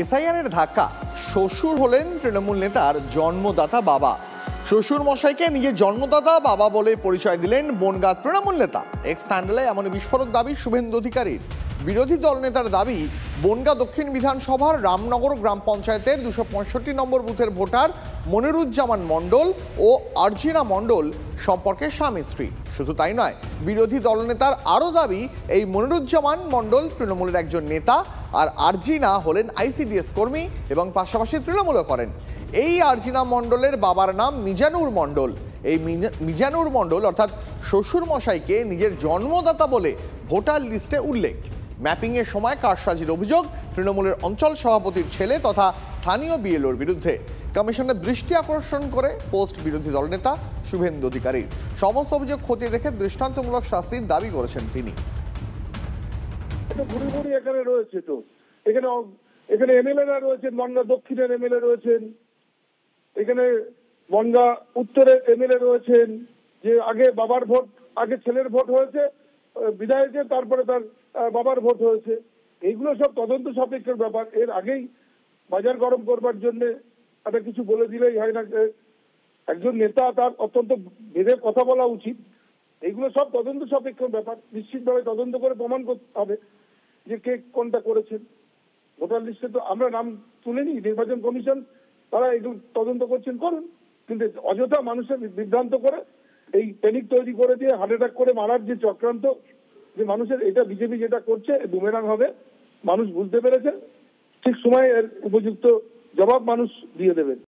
এসআইআরের ধাক্কা, শ্বশুর হলেন তৃণমূল নেতার জন্মদাতা বাবা। শ্বশুর মশাইকে নিজের জন্মদাতা বাবা বলে পরিচয় দিলেন বনগাঁ তৃণমূল নেতা। এক্স স্যান্ডেলে এমন বিস্ফোরক দাবি শুভেন্দু অধিকারীর। বিরোধী দলনেতার দাবি, বনগাঁ দক্ষিণ বিধানসভার রামনগর গ্রাম পঞ্চায়েতের 265 নম্বর বুথের ভোটার মনিরুজ্জামান মণ্ডল ও আরজিনা মণ্ডল সম্পর্কে স্বামী স্ত্রী। শুধু তাই নয়, বিরোধী দলনেতার আরও দাবি, এই মনিরুজ্জামান মণ্ডল তৃণমূলের একজন নেতা, আর আরজিনা হলেন আইসিডিএস কর্মী এবং পাশাপাশি তৃণমূলও করেন। এই আরজিনা মণ্ডলের বাবার নাম মিজানুর মণ্ডল। এই মিজানুর মণ্ডল অর্থাৎ শ্বশুর মশাইকে নিজের জন্মদাতা বলে ভোটার লিস্টে উল্লেখ। ম্যাপিংয়ের সময় কারসাজির অভিযোগ তৃণমূলের অঞ্চল সভাপতির ছেলে তথা স্থানীয় বিএলওর বিরুদ্ধে। কমিশনের দৃষ্টি আকর্ষণ করে পোস্ট বিরোধী দলনেতা শুভেন্দু অধিকারীর। সমস্ত অভিযোগ খতিয়ে দেখে দৃষ্টান্তমূলক শাস্তির দাবি করেছেন তিনি। এখানে রয়েছে তো, এখানে এমএলএরা রয়েছেন, বনগাঁ দক্ষিণের এমএলএ রয়েছেন, এখানে বনগাঁ উত্তরের এমএলএ রয়েছেন, যে আগে বাবার ভোট, আগে ছেলের ভোট হয়েছে বিধায়কের, তারপরে তার বাবার ভোট হয়েছে। এইগুলো সব তদন্ত সাপেক্ষের ব্যাপার। এর আগেই বাজার গরম করবার জন্য একটা কিছু বলে দিলেই হয় না। একজন নেতা তার অত্যন্ত ভেবে কথা বলা উচিত। এইগুলো সব তদন্ত সাপেক্ষ ব্যাপার। নিশ্চিতভাবে তদন্ত করে প্রমাণ করতে হবে যে কে কোনটা করেছেন। ভোটার লিস্টে তো আমরা নাম তুলিনি, নির্বাচন কমিশন তারা এগুলো তদন্ত করছেন, করুন। কিন্তু অযথা মানুষের বিভ্রান্ত করে এই প্যানিক তৈরি করে দিয়ে হার্ট অ্যাটাক করে মারার যে চক্রান্ত, যে মানুষের এটা বিজেপি যেটা করছে বুমেরাং হবে, মানুষ বুঝতে পেরেছেন। ঠিক সময়ে এর উপযুক্ত জবাব মানুষ দিয়ে দেবেন।